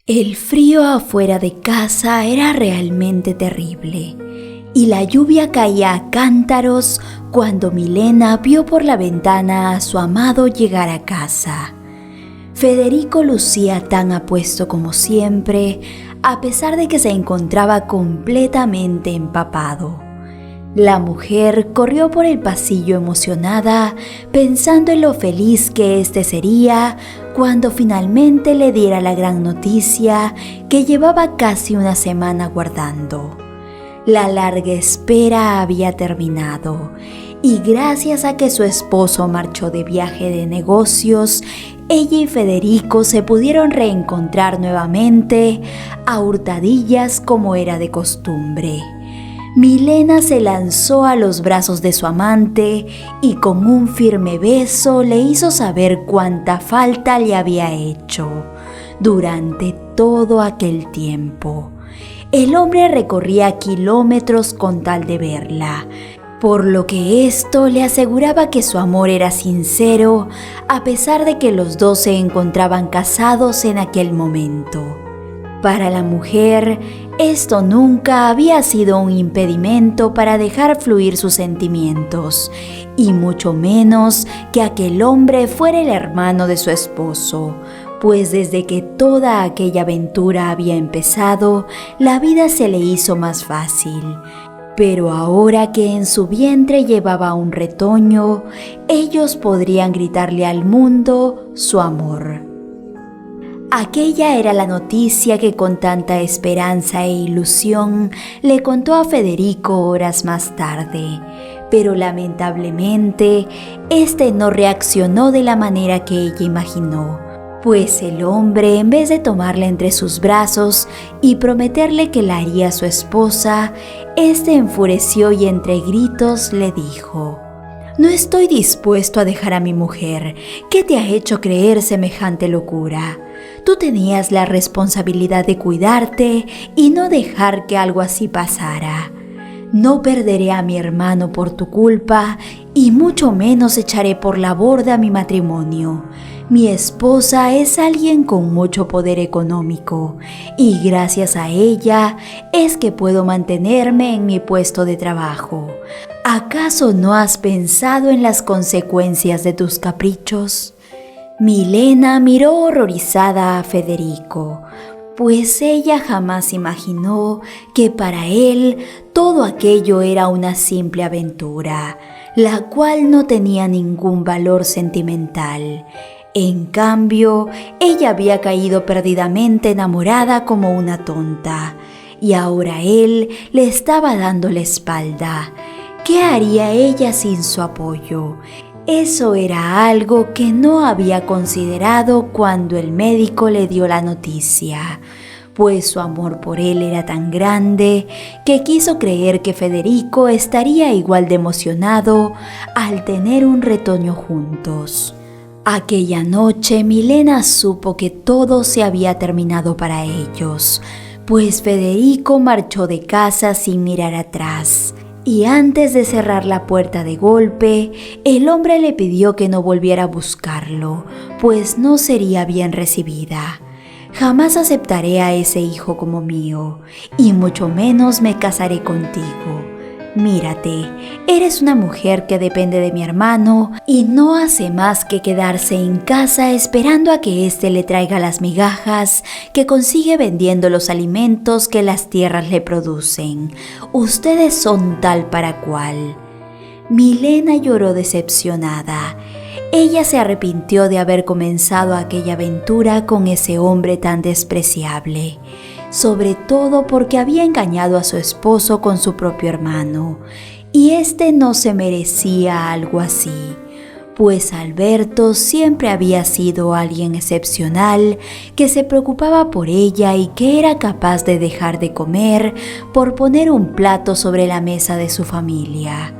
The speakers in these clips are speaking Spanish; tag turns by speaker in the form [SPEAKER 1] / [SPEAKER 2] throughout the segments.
[SPEAKER 1] El frío afuera de casa era realmente terrible y la lluvia caía a cántaros cuando Milena vio por la ventana a su amado llegar a casa. Federico lucía tan apuesto como siempre, a pesar de que se encontraba completamente empapado. La mujer corrió por el pasillo emocionada, pensando en lo feliz que éste sería cuando finalmente le diera la gran noticia que llevaba casi una semana guardando. La larga espera había terminado y gracias a que su esposo marchó de viaje de negocios, ella y Federico se pudieron reencontrar nuevamente a hurtadillas como era de costumbre. Milena se lanzó a los brazos de su amante y con un firme beso le hizo saber cuánta falta le había hecho durante todo aquel tiempo. El hombre recorría kilómetros con tal de verla, por lo que esto le aseguraba que su amor era sincero, a pesar de que los dos se encontraban casados en aquel momento. Para la mujer, esto nunca había sido un impedimento para dejar fluir sus sentimientos, y mucho menos que aquel hombre fuera el hermano de su esposo, pues desde que toda aquella aventura había empezado, la vida se le hizo más fácil. Pero ahora que en su vientre llevaba un retoño, ellos podrían gritarle al mundo su amor. Aquella era la noticia que con tanta esperanza e ilusión le contó a Federico horas más tarde, pero lamentablemente este no reaccionó de la manera que ella imaginó, pues el hombre, en vez de tomarla entre sus brazos y prometerle que la haría su esposa, este enfureció y entre gritos le dijo: «No estoy dispuesto a dejar a mi mujer. ¿Qué te ha hecho creer semejante locura? Tú tenías la responsabilidad de cuidarte y no dejar que algo así pasara. No perderé a mi hermano por tu culpa y mucho menos echaré por la borda mi matrimonio. Mi esposa es alguien con mucho poder económico y gracias a ella es que puedo mantenerme en mi puesto de trabajo. ¿Acaso no has pensado en las consecuencias de tus caprichos?». Milena miró horrorizada a Federico, pues ella jamás imaginó que para él todo aquello era una simple aventura, la cual no tenía ningún valor sentimental. En cambio, ella había caído perdidamente enamorada como una tonta, y ahora él le estaba dando la espalda. ¿Qué haría ella sin su apoyo? Eso era algo que no había considerado cuando el médico le dio la noticia, pues su amor por él era tan grande que quiso creer que Federico estaría igual de emocionado al tener un retoño juntos. Aquella noche Milena supo que todo se había terminado para ellos, pues Federico marchó de casa sin mirar atrás. Y antes de cerrar la puerta de golpe, el hombre le pidió que no volviera a buscarlo, pues no sería bien recibida. «Jamás aceptaré a ese hijo como mío, y mucho menos me casaré contigo. Mírate, eres una mujer que depende de mi hermano y no hace más que quedarse en casa esperando a que éste le traiga las migajas que consigue vendiendo los alimentos que las tierras le producen. Ustedes son tal para cual». Milena lloró decepcionada. Ella se arrepintió de haber comenzado aquella aventura con ese hombre tan despreciable, sobre todo porque había engañado a su esposo con su propio hermano, y éste no se merecía algo así, pues Alberto siempre había sido alguien excepcional que se preocupaba por ella y que era capaz de dejar de comer por poner un plato sobre la mesa de su familia.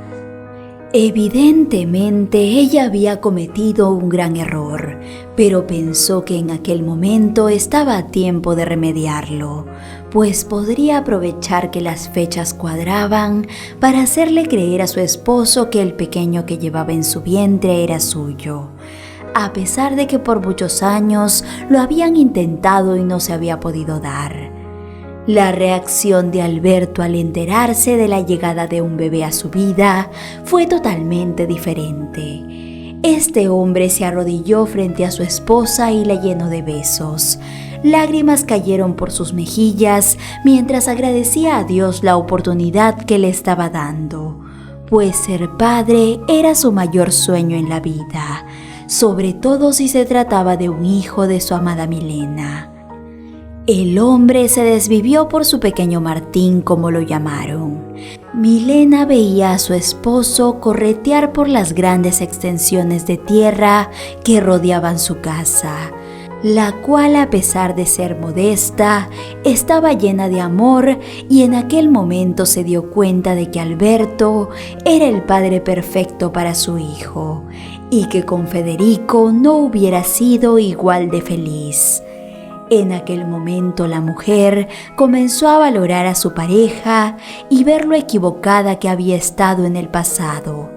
[SPEAKER 1] Evidentemente ella había cometido un gran error, pero pensó que en aquel momento estaba a tiempo de remediarlo, pues podría aprovechar que las fechas cuadraban para hacerle creer a su esposo que el pequeño que llevaba en su vientre era suyo. a pesar de que por muchos años lo habían intentado y no se había podido dar. La reacción de Alberto al enterarse de la llegada de un bebé a su vida fue totalmente diferente. Este hombre se arrodilló frente a su esposa y la llenó de besos. Lágrimas cayeron por sus mejillas mientras agradecía a Dios la oportunidad que le estaba dando, pues ser padre era su mayor sueño en la vida, sobre todo si se trataba de un hijo de su amada Milena. El hombre se desvivió por su pequeño Martín, como lo llamaron. Milena veía a su esposo corretear por las grandes extensiones de tierra que rodeaban su casa, la cual, a pesar de ser modesta, estaba llena de amor, y en aquel momento se dio cuenta de que Alberto era el padre perfecto para su hijo y que con Federico no hubiera sido igual de feliz. En aquel momento la mujer comenzó a valorar a su pareja y ver lo equivocada que había estado en el pasado.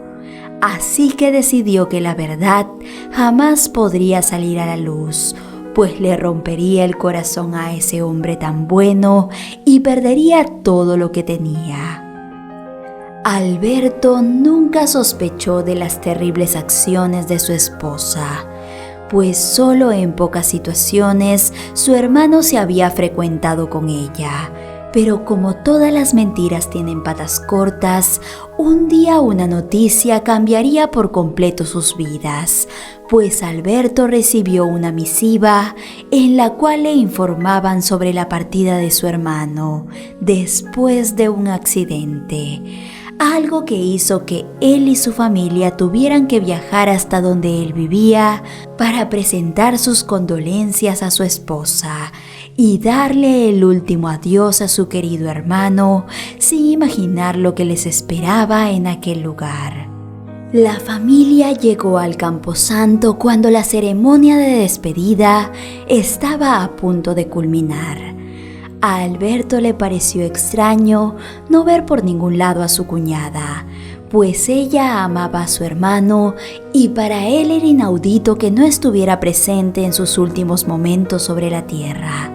[SPEAKER 1] Así que decidió que la verdad jamás podría salir a la luz, pues le rompería el corazón a ese hombre tan bueno y perdería todo lo que tenía. Alberto nunca sospechó de las terribles acciones de su esposa, pues solo en pocas situaciones su hermano se había frecuentado con ella. Pero como todas las mentiras tienen patas cortas, un día una noticia cambiaría por completo sus vidas, pues Alberto recibió una misiva en la cual le informaban sobre la partida de su hermano después de un accidente, algo que hizo que él y su familia tuvieran que viajar hasta donde él vivía para presentar sus condolencias a su esposa y darle el último adiós a su querido hermano, sin imaginar lo que les esperaba en aquel lugar. La familia llegó al camposanto cuando la ceremonia de despedida estaba a punto de culminar. A Alberto le pareció extraño no ver por ningún lado a su cuñada, pues ella amaba a su hermano y para él era inaudito que no estuviera presente en sus últimos momentos sobre la tierra.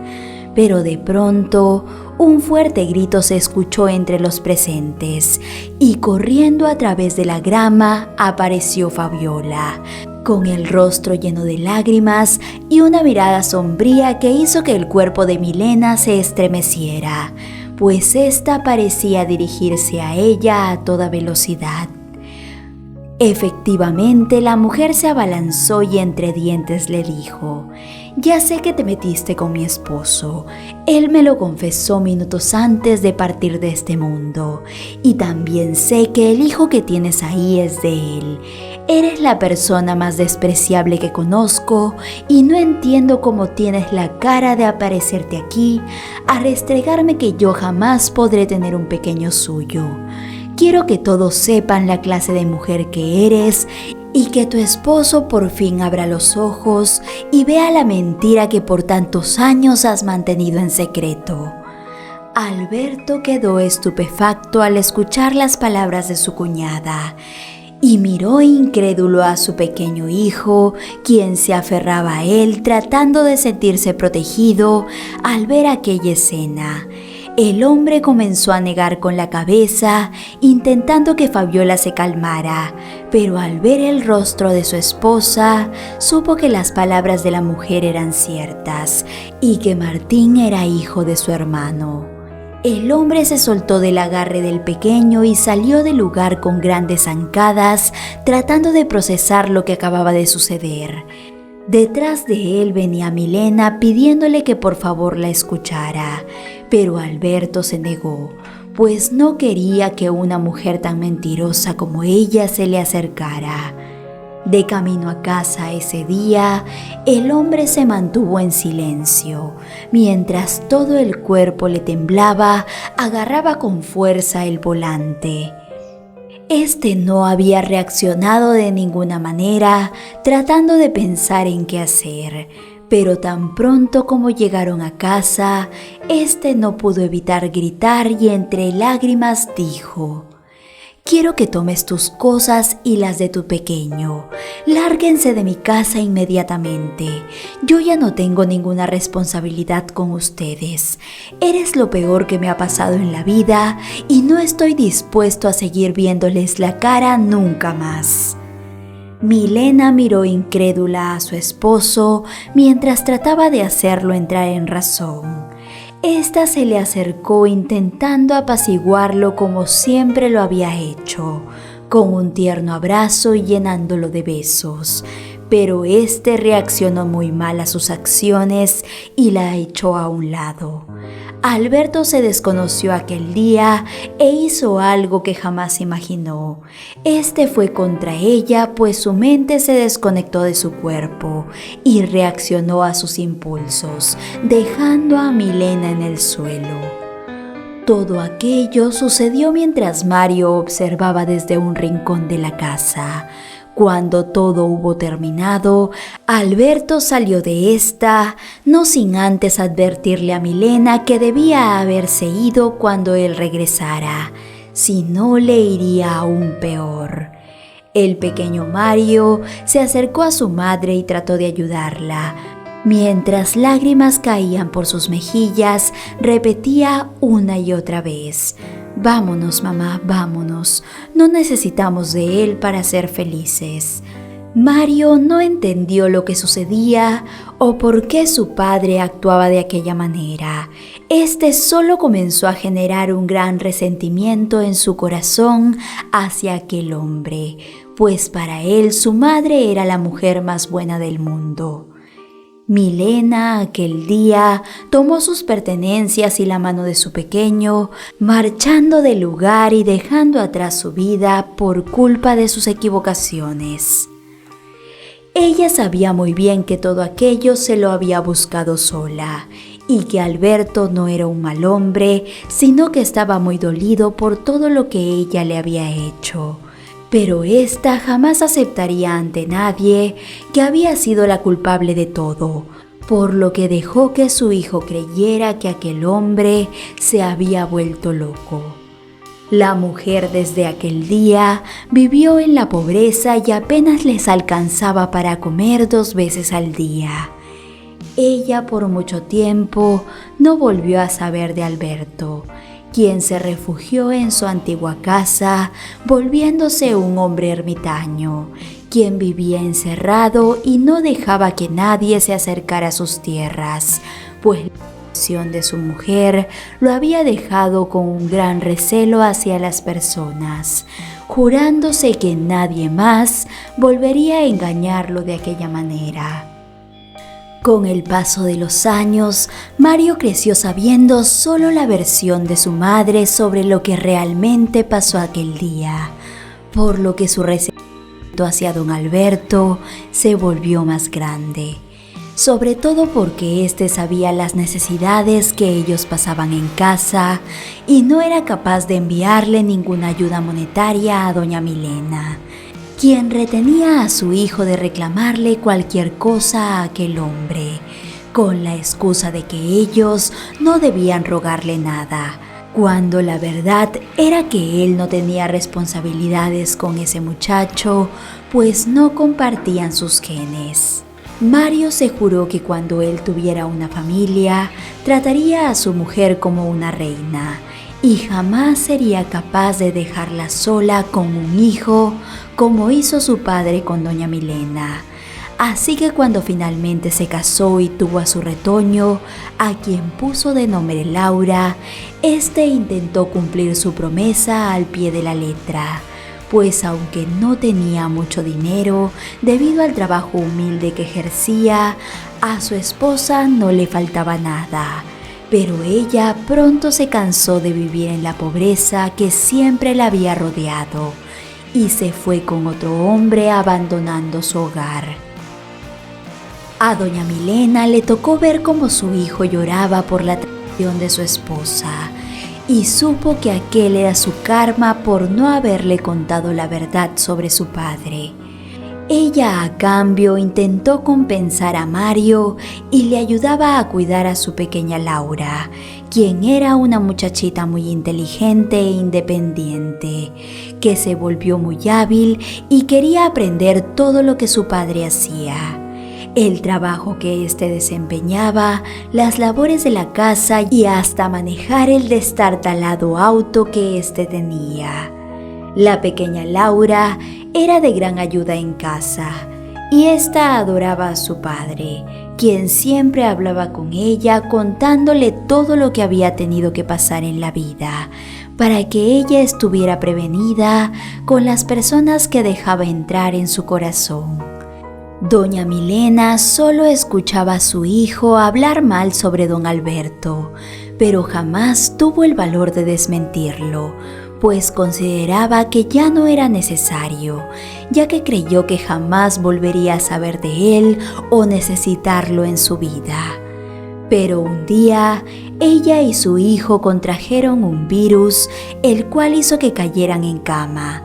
[SPEAKER 1] Pero de pronto, un fuerte grito se escuchó entre los presentes y corriendo a través de la grama apareció Fabiola, con el rostro lleno de lágrimas y una mirada sombría que hizo que el cuerpo de Milena se estremeciera, pues ésta parecía dirigirse a ella a toda velocidad. Efectivamente, la mujer se abalanzó y entre dientes le dijo: «Ya sé que te metiste con mi esposo. Él me lo confesó minutos antes de partir de este mundo. Y también sé que el hijo que tienes ahí es de él. Eres la persona más despreciable que conozco y no entiendo cómo tienes la cara de aparecerte aquí a restregarme que yo jamás podré tener un pequeño suyo. Quiero que todos sepan la clase de mujer que eres y que tu esposo por fin abra los ojos y vea la mentira que por tantos años has mantenido en secreto». Alberto quedó estupefacto al escuchar las palabras de su cuñada y miró incrédulo a su pequeño hijo, quien se aferraba a él tratando de sentirse protegido al ver aquella escena. El hombre comenzó a negar con la cabeza, intentando que Fabiola se calmara, pero al ver el rostro de su esposa, supo que las palabras de la mujer eran ciertas y que Martín era hijo de su hermano. El hombre se soltó del agarre del pequeño y salió del lugar con grandes zancadas, tratando de procesar lo que acababa de suceder. Detrás de él venía Milena pidiéndole que por favor la escuchara, pero Alberto se negó, pues no quería que una mujer tan mentirosa como ella se le acercara. De camino a casa ese día, el hombre se mantuvo en silencio, mientras todo el cuerpo le temblaba, agarraba con fuerza el volante. Este no había reaccionado de ninguna manera, tratando de pensar en qué hacer, pero tan pronto como llegaron a casa, este no pudo evitar gritar y entre lágrimas dijo: quiero que tomes tus cosas y las de tu pequeño. Lárguense de mi casa inmediatamente. Yo ya no tengo ninguna responsabilidad con ustedes. Eres lo peor que me ha pasado en la vida y no estoy dispuesto a seguir viéndoles la cara nunca más. Milena miró incrédula a su esposo mientras trataba de hacerlo entrar en razón. Esta se le acercó intentando apaciguarlo como siempre lo había hecho, con un tierno abrazo y llenándolo de besos, pero este reaccionó muy mal a sus acciones y la echó a un lado. Alberto se desconoció aquel día e hizo algo que jamás imaginó. Este fue contra ella, pues su mente se desconectó de su cuerpo y reaccionó a sus impulsos, dejando a Milena en el suelo. Todo aquello sucedió mientras Mario observaba desde un rincón de la casa. Cuando todo hubo terminado, Alberto salió de esta, no sin antes advertirle a Milena que debía haberse ido cuando él regresara, si no le iría aún peor. El pequeño Mario se acercó a su madre y trató de ayudarla. Mientras lágrimas caían por sus mejillas, repetía una y otra vez: «Vámonos, mamá, vámonos. No necesitamos de él para ser felices». Mario no entendió lo que sucedía o por qué su padre actuaba de aquella manera. Este solo comenzó a generar un gran resentimiento en su corazón hacia aquel hombre, pues para él su madre era la mujer más buena del mundo. Milena aquel día tomó sus pertenencias y la mano de su pequeño, marchando del lugar y dejando atrás su vida por culpa de sus equivocaciones. Ella sabía muy bien que todo aquello se lo había buscado sola y que Alberto no era un mal hombre, sino que estaba muy dolido por todo lo que ella le había hecho. Pero ésta jamás aceptaría ante nadie que había sido la culpable de todo, por lo que dejó que su hijo creyera que aquel hombre se había vuelto loco. La mujer desde aquel día vivió en la pobreza y apenas les alcanzaba para comer 2 veces al día. Ella por mucho tiempo no volvió a saber de Alberto, quien se refugió en su antigua casa, volviéndose un hombre ermitaño, quien vivía encerrado y no dejaba que nadie se acercara a sus tierras, pues la acción de su mujer lo había dejado con un gran recelo hacia las personas, jurándose que nadie más volvería a engañarlo de aquella manera. Con el paso de los años, Mario creció sabiendo solo la versión de su madre sobre lo que realmente pasó aquel día, por lo que su resentimiento hacia don Alberto se volvió más grande, sobre todo porque éste sabía las necesidades que ellos pasaban en casa y no era capaz de enviarle ninguna ayuda monetaria a doña Milena, quien retenía a su hijo de reclamarle cualquier cosa a aquel hombre, con la excusa de que ellos no debían rogarle nada, cuando la verdad era que él no tenía responsabilidades con ese muchacho, pues no compartían sus genes. Mario se juró que cuando él tuviera una familia, trataría a su mujer como una reina, y jamás sería capaz de dejarla sola con un hijo, como hizo su padre con doña Milena. Así que cuando finalmente se casó y tuvo a su retoño, a quien puso de nombre Laura, este intentó cumplir su promesa al pie de la letra, pues aunque no tenía mucho dinero, debido al trabajo humilde que ejercía, a su esposa no le faltaba nada. Pero ella pronto se cansó de vivir en la pobreza que siempre la había rodeado y se fue con otro hombre abandonando su hogar. A doña Milena le tocó ver cómo su hijo lloraba por la traición de su esposa y supo que aquel era su karma por no haberle contado la verdad sobre su padre. Ella a cambio intentó compensar a Mario y le ayudaba a cuidar a su pequeña Laura, quien era una muchachita muy inteligente e independiente, que se volvió muy hábil y quería aprender todo lo que su padre hacía. El trabajo que éste desempeñaba, las labores de la casa y hasta manejar el destartalado auto que éste tenía. La pequeña Laura era de gran ayuda en casa y ésta adoraba a su padre, quien siempre hablaba con ella contándole todo lo que había tenido que pasar en la vida, para que ella estuviera prevenida con las personas que dejaba entrar en su corazón. Doña Milena solo escuchaba a su hijo hablar mal sobre don Alberto, pero jamás tuvo el valor de desmentirlo, pues consideraba que ya no era necesario, ya que creyó que jamás volvería a saber de él o necesitarlo en su vida. Pero un día, ella y su hijo contrajeron un virus, el cual hizo que cayeran en cama.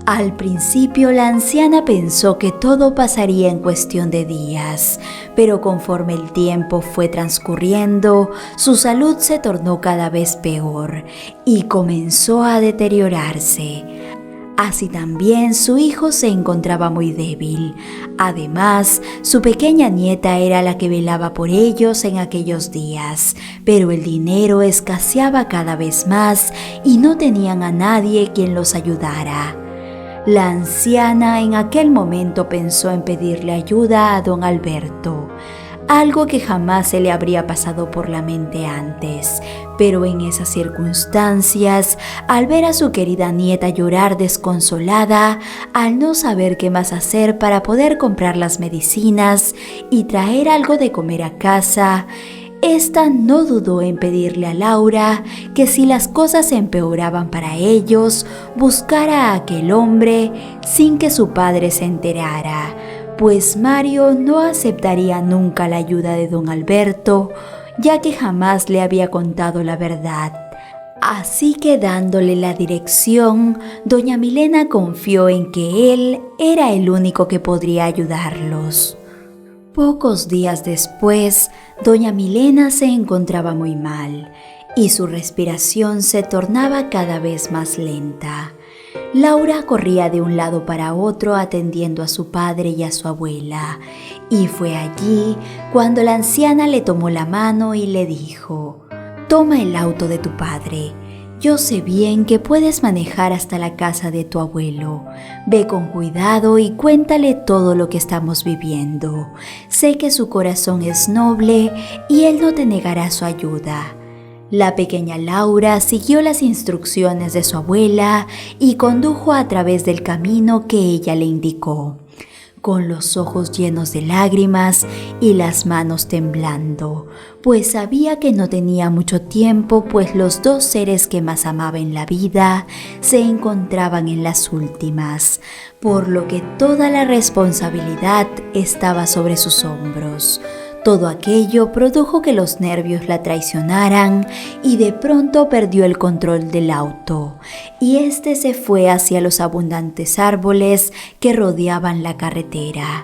[SPEAKER 1] Al principio la anciana pensó que todo pasaría en cuestión de días, pero conforme el tiempo fue transcurriendo, su salud se tornó cada vez peor y comenzó a deteriorarse. Así también su hijo se encontraba muy débil. Además, su pequeña nieta era la que velaba por ellos en aquellos días, pero el dinero escaseaba cada vez más y no tenían a nadie quien los ayudara. La anciana en aquel momento pensó en pedirle ayuda a don Alberto, algo que jamás se le habría pasado por la mente antes, pero en esas circunstancias, al ver a su querida nieta llorar desconsolada, al no saber qué más hacer para poder comprar las medicinas y traer algo de comer a casa, esta no dudó en pedirle a Laura que si las cosas empeoraban para ellos, buscara a aquel hombre sin que su padre se enterara, pues Mario no aceptaría nunca la ayuda de don Alberto, ya que jamás le había contado la verdad. Así que dándole la dirección, doña Milena confió en que él era el único que podría ayudarlos. Pocos días después, doña Milena se encontraba muy mal y su respiración se tornaba cada vez más lenta. Laura corría de un lado para otro atendiendo a su padre y a su abuela, y fue allí cuando la anciana le tomó la mano y le dijo: «Toma el auto de tu padre. Yo sé bien que puedes manejar hasta la casa de tu abuelo. Ve con cuidado y cuéntale todo lo que estamos viviendo. Sé que su corazón es noble y él no te negará su ayuda». La pequeña Laura siguió las instrucciones de su abuela y condujo a través del camino que ella le indicó, con los ojos llenos de lágrimas y las manos temblando, pues sabía que no tenía mucho tiempo, pues los dos seres que más amaba en la vida se encontraban en las últimas, por lo que toda la responsabilidad estaba sobre sus hombros. Todo aquello produjo que los nervios la traicionaran y de pronto perdió el control del auto, y este se fue hacia los abundantes árboles que rodeaban la carretera.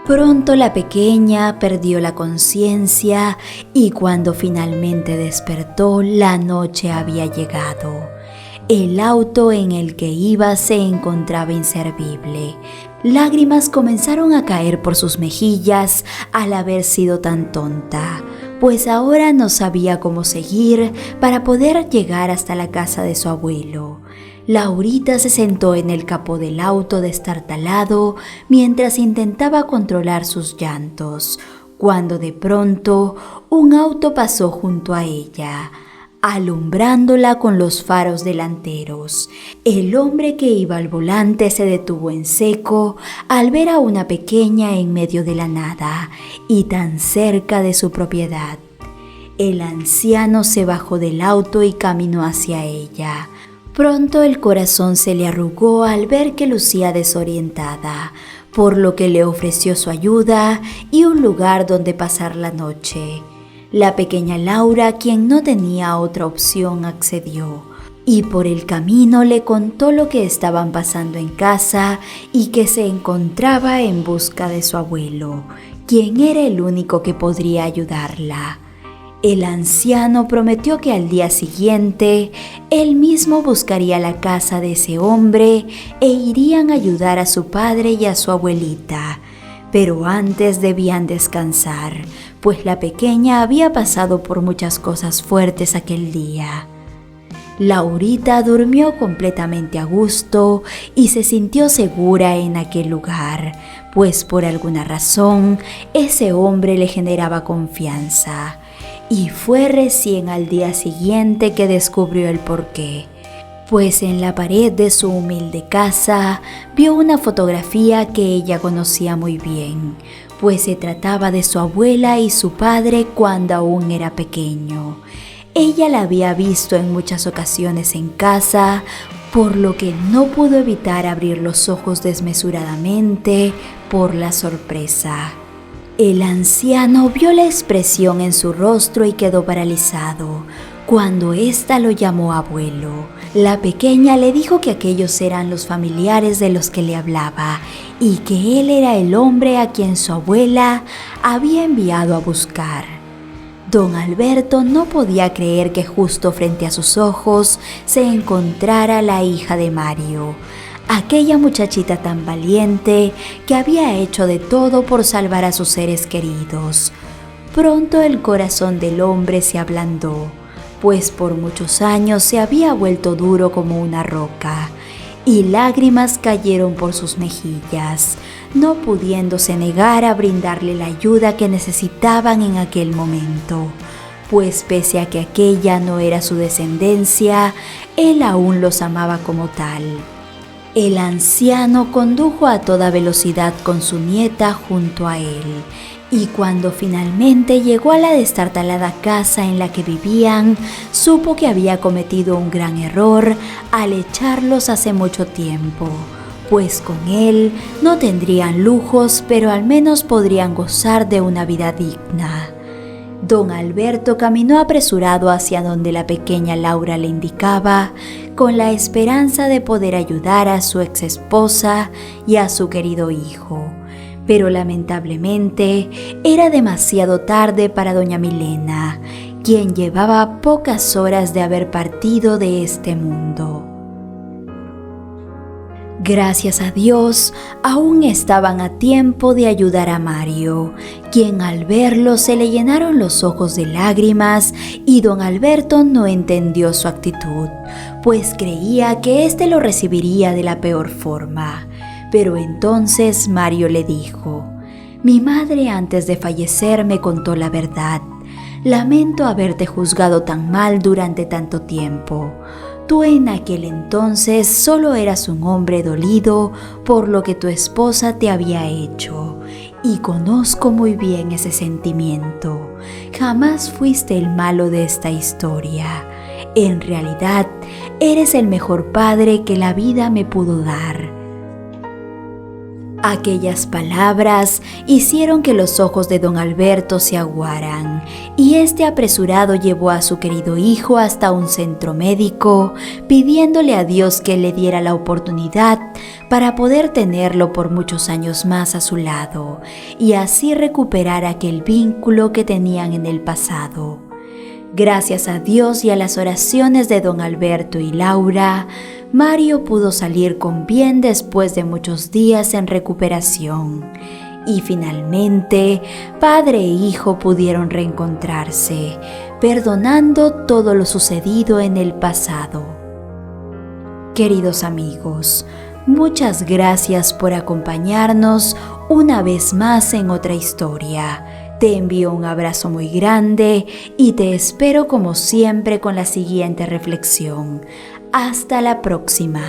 [SPEAKER 1] Pronto la pequeña perdió la conciencia y cuando finalmente despertó, la noche había llegado. El auto en el que iba se encontraba inservible. Lágrimas comenzaron a caer por sus mejillas al haber sido tan tonta, pues ahora no sabía cómo seguir para poder llegar hasta la casa de su abuelo. Laurita se sentó en el capó del auto destartalado mientras intentaba controlar sus llantos, cuando de pronto un auto pasó junto a ella, alumbrándola con los faros delanteros. El hombre que iba al volante se detuvo en seco al ver a una pequeña en medio de la nada y tan cerca de su propiedad. El anciano se bajó del auto y caminó hacia ella. Pronto el corazón se le arrugó al ver que lucía desorientada, por lo que le ofreció su ayuda y un lugar donde pasar la noche. La pequeña Laura, quien no tenía otra opción, accedió y por el camino le contó lo que estaban pasando en casa y que se encontraba en busca de su abuelo, quien era el único que podría ayudarla. El anciano prometió que al día siguiente él mismo buscaría la casa de ese hombre e irían a ayudar a su padre y a su abuelita. Pero antes debían descansar, pues la pequeña había pasado por muchas cosas fuertes aquel día. Laurita durmió completamente a gusto y se sintió segura en aquel lugar, pues por alguna razón ese hombre le generaba confianza. Y fue recién al día siguiente que descubrió el porqué, pues en la pared de su humilde casa vio una fotografía que ella conocía muy bien, pues se trataba de su abuela y su padre cuando aún era pequeño. Ella la había visto en muchas ocasiones en casa, por lo que no pudo evitar abrir los ojos desmesuradamente por la sorpresa. El anciano vio la expresión en su rostro y quedó paralizado. Cuando ésta lo llamó abuelo, la pequeña le dijo que aquellos eran los familiares de los que le hablaba y que él era el hombre a quien su abuela había enviado a buscar. Don Alberto no podía creer que justo frente a sus ojos se encontrara la hija de Mario, aquella muchachita tan valiente que había hecho de todo por salvar a sus seres queridos. Pronto el corazón del hombre se ablandó, pues por muchos años se había vuelto duro como una roca, y lágrimas cayeron por sus mejillas, no pudiéndose negar a brindarle la ayuda que necesitaban en aquel momento, pues pese a que aquella no era su descendencia, él aún los amaba como tal. El anciano condujo a toda velocidad con su nieta junto a él, y cuando finalmente llegó a la destartalada casa en la que vivían, supo que había cometido un gran error al echarlos hace mucho tiempo, pues con él no tendrían lujos, pero al menos podrían gozar de una vida digna. Don Alberto caminó apresurado hacia donde la pequeña Laura le indicaba, con la esperanza de poder ayudar a su ex esposa y a su querido hijo. Pero lamentablemente era demasiado tarde para doña Milena, quien llevaba pocas horas de haber partido de este mundo. Gracias a Dios, aún estaban a tiempo de ayudar a Mario, quien al verlo se le llenaron los ojos de lágrimas y don Alberto no entendió su actitud, pues creía que éste lo recibiría de la peor forma. Pero entonces Mario le dijo: «Mi madre antes de fallecer me contó la verdad. Lamento haberte juzgado tan mal durante tanto tiempo. Tú en aquel entonces solo eras un hombre dolido por lo que tu esposa te había hecho, y conozco muy bien ese sentimiento. Jamás fuiste el malo de esta historia. En realidad, eres el mejor padre que la vida me pudo dar». Aquellas palabras hicieron que los ojos de don Alberto se aguaran, y este apresurado llevó a su querido hijo hasta un centro médico, pidiéndole a Dios que le diera la oportunidad para poder tenerlo por muchos años más a su lado, y así recuperar aquel vínculo que tenían en el pasado. Gracias a Dios y a las oraciones de don Alberto y Laura, Mario pudo salir con bien después de muchos días en recuperación, y finalmente padre e hijo pudieron reencontrarse, perdonando todo lo sucedido en el pasado. Queridos amigos, muchas gracias por acompañarnos una vez más en otra historia. Te envío un abrazo muy grande y te espero como siempre con la siguiente reflexión. Hasta la próxima.